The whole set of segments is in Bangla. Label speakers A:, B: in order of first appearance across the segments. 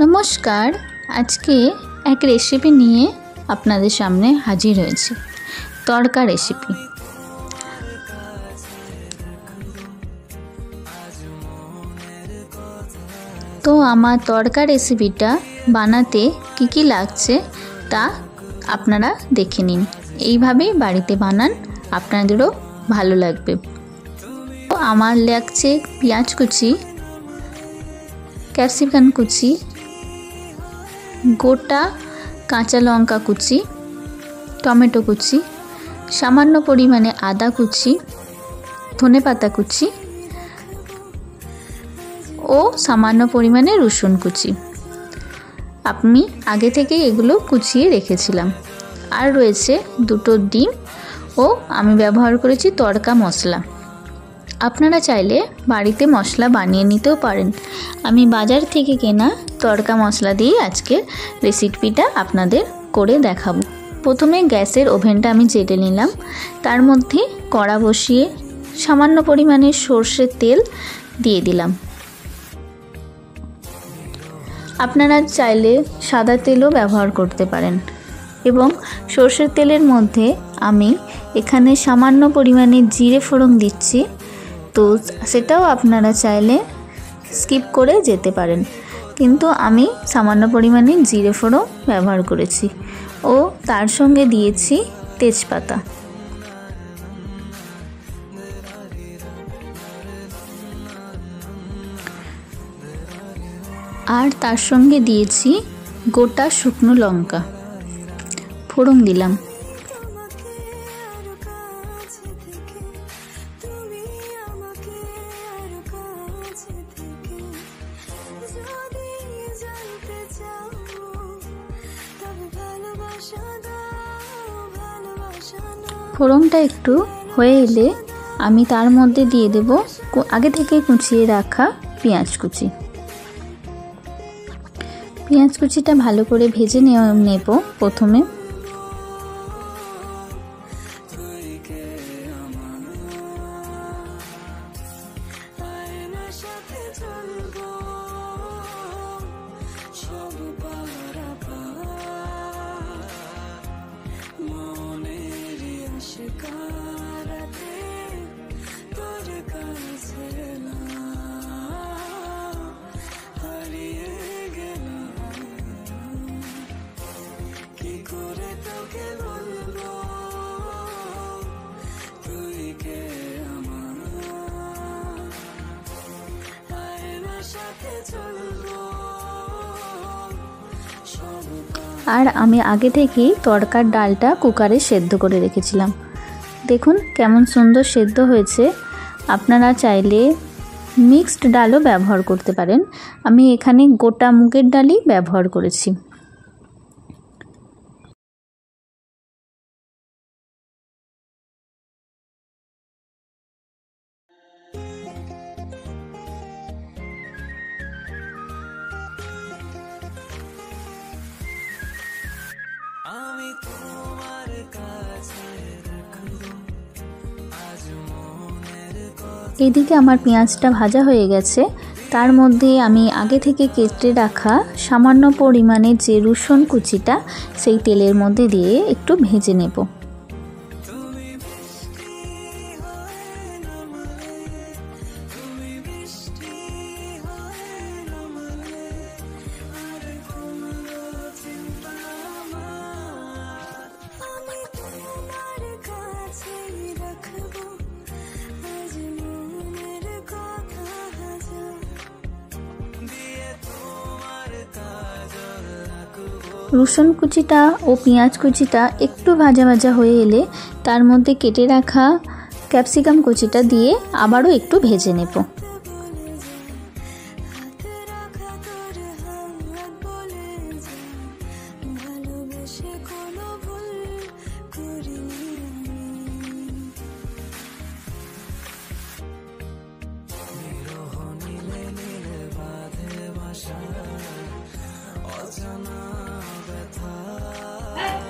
A: নমস্কার, আজকে এক রেসিপি নিয়ে আপনাদের সামনে হাজির হয়েছি। তড়কা রেসিপি। তো আমার তড়কা রেসিপিটা বানাতে কি লাগছে তা আপনারা দেখে নিন। এইভাবেই বাড়িতে বানান, আপনাদেরও ভালো লাগবে। তো আমার লাগছে পেঁয়াজ কুচি, ক্যাপসিকাম কুচি, গোটা কাঁচা লঙ্কা কুচি, টমেটো কুচি, সামান্য পরিমাণে আদা কুচি, ধনেপাতা কুচি ও সামান্য পরিমাণে রসুন কুচি। আমি আগে থেকে এগুলো কুচিয়ে রেখেছিলাম। আর রয়েছে দুটো ডিম ও আমি ব্যবহার করেছি তড়কা মশলা। আপনারা চাইলে বাড়িতে মশলা বানিয়ে নিতেও পারেন। আমি বাজার থেকে কেনা তড়কা মশলা দিয়ে আজকে রেসিপিটা আপনাদের করে দেখাবো। প্রথমে গ্যাসের ওভেনটা আমি জেলে নিলাম। তার মধ্যে কড়া বসিয়ে সামান্য পরিমাণে সর্ষের তেল দিয়ে দিলাম। আপনারা চাইলে সাদা তেলও ব্যবহার করতে পারেন। এবং সর্ষের তেলের মধ্যে আমি এখানে সামান্য পরিমাণে জিরে ফোড়ন দিচ্ছি। তো সেটাও আপনারা চাইলে স্কিপ করে যেতে পারেন, কিন্তু আমি সামান্য পরিমাণে জিরে ফোড়ন ব্যবহার করেছি ও তার সঙ্গে দিয়েছি তেজপাতা। আর তার সঙ্গে দিয়েছি গোটা শুকনো লঙ্কা ফোড়ন দিলাম। ফোড়নটা একটু হয়ে এলে আমি তার মধ্যে দিয়ে দেব আগে থেকে কুচিয়ে রাখা পেঁয়াজ কুচি। পেঁয়াজ কুচিটা ভালো করে ভেজে নেব প্রথমে। আর আমি আগে থেকেই তড়কার ডালটা কুকারে সেদ্ধ করে রেখেছিলাম। দেখুন কেমন সুন্দর সেদ্ধ হয়েছে। আপনারা চাইলে মিক্সড ডালও ব্যবহার করতে পারেন। আমি এখানে গোটা মুগের ডালই ব্যবহার করেছি। এদিকে আমার পেঁয়াজটা ভাজা হয়ে গেছে। তার মধ্যে আমি আগে থেকে কেটে রাখা সামান্য পরিমাণে যে রসুন কুচিটা সেই তেলের মধ্যে দিয়ে একটু ভেজে নেব। রসুন কুচিটা ও পেঁয়াজ কুচিটা একটু ভাজা ভাজা হয়ে এলে তার মধ্যে কেটে রাখা ক্যাপসিকাম কুচিটা দিয়ে আবারও একটু ভেজে নেব।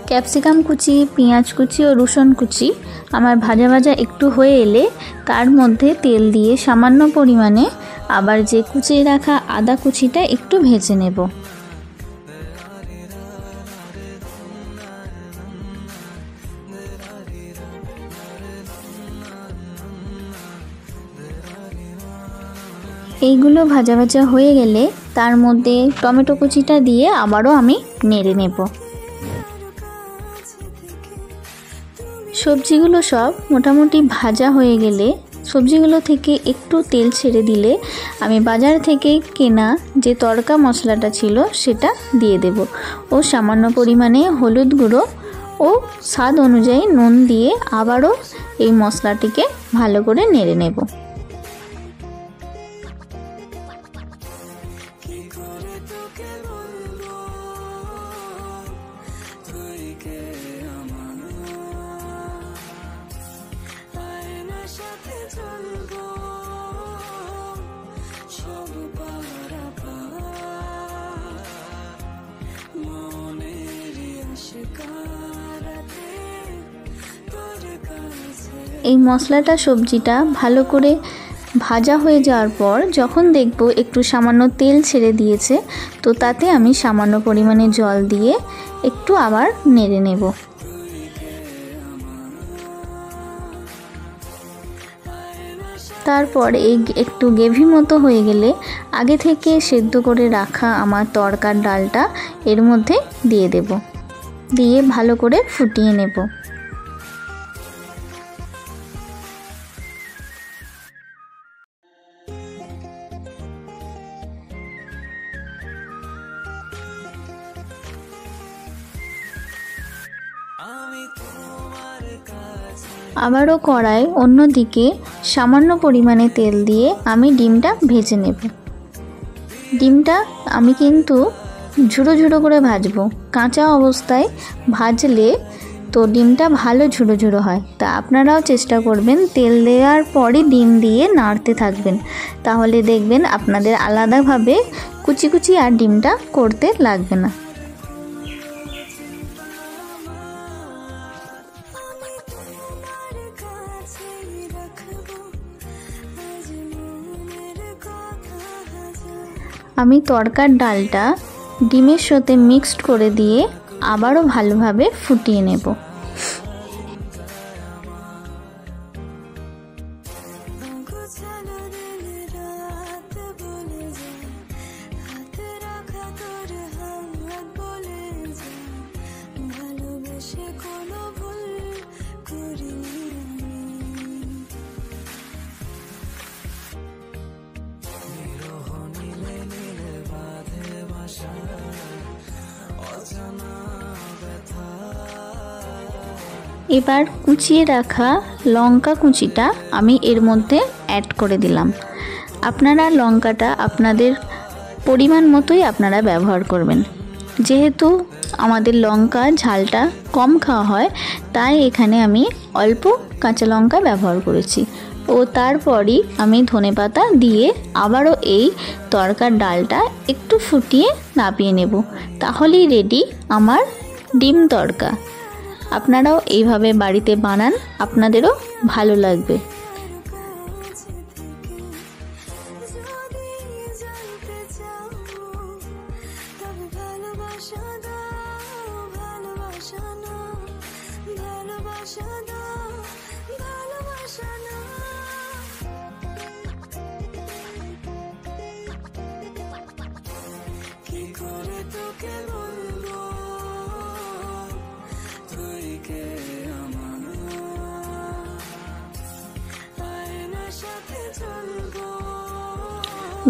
A: ক্যাপসিকাম কুচি, পেঁয়াজ কুচি ও রসুন কুচি আমার ভাজা ভাজা একটু হয়ে এলে তার মধ্যে তেল দিয়ে সামান্য পরিমাণে আবার যে কুচিয়ে রাখা আদা কুচিটা একটু ভেজে নেব। এইগুলো ভাজা ভাজা হয়ে গেলে তার মধ্যে টমেটো কুচিটা দিয়ে আবারও আমি নেড়ে নেব। সবজিগুলো সব মোটামুটি ভাজা হয়ে গেলে সবজিগুলো থেকে একটু তেল ছেড়ে দিলে আমি বাজার থেকে কেনা যে তড়কা মশলাটা ছিল সেটা দিয়ে দেব ও সামান্য পরিমাণে হলুদ গুঁড়ো ও স্বাদ অনুযায়ী নুন দিয়ে আবারও এই মশলাটিকে ভালো করে নেড়ে নেব। এই মশলাটা সবজিটা ভালো করে ভাজা হয়ে যাওয়ার পর যখন দেখব একটু সামান্য তেল ছেড়ে দিয়েছে, তো তাতে আমি সামান্য পরিমাণে জল দিয়ে একটু আবার নেড়ে নেব। তারপর এই একটু গ্রেভি মতো হয়ে গেলে আগে থেকে সেদ্ধ করে রাখা আমার তড়কার ডালটা এর মধ্যে দিয়ে দেব, দিয়ে ভালো করে ফুটিয়ে নেব। আবারও কড়াই অন্যদিকে সামান্য পরিমাণে তেল দিয়ে আমি ডিমটা ভেজে নেব। ডিমটা আমি কিন্তু ঝুড়ো ঝুড়ো করে ভাজবো, কাঁচা অবস্থায় ভাজলে তো ডিমটা ভালো ঝুড়ো ঝুড়ো হয়। তা আপনারাও চেষ্টা করবেন তেল দেওয়ার পরই ডিম দিয়ে নাড়তে থাকবেন, তাহলে দেখবেন আপনাদের আলাদাভাবে কুচি কুচি আর ডিমটা করতে লাগবে না। আমি তড়কার ডালটা ডিমের সাথে মিক্সড করে দিয়ে আবারও ভালোভাবে ফুটিয়ে নেব। এবার কুচিয়ে রাখা লঙ্কা কুচিটা আমি এর মধ্যে অ্যাড করে দিলাম। আপনারা লঙ্কাটা আপনাদের পরিমাণ মতোই আপনারা ব্যবহার করবেন। যেহেতু আমাদের লঙ্কা ঝালটা কম খাওয়া হয়, তাই এখানে আমি অল্প কাঁচা লঙ্কা ব্যবহার করেছি। ও তারপরই আমি ধনেপাতা দিয়ে আবারও এই তড়কার ডালটা একটু ফুটিয়ে নামিয়ে নেব। তাহলেই রেডি আমার ডিম তড়কা। আপনারাও এইভাবে বাড়িতে বানান, আপনাদেরও ভালো লাগবে।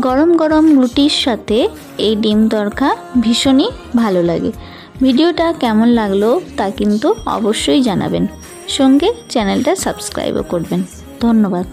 A: গরম গরম রুটির সাথে এই ডিম তড়কা ভীষণই ভালো লাগে। ভিডিওটা কেমন লাগলো তা কিন্তু অবশ্যই জানাবেন, সঙ্গে চ্যানেলটা সাবস্ক্রাইবও করবেন। ধন্যবাদ।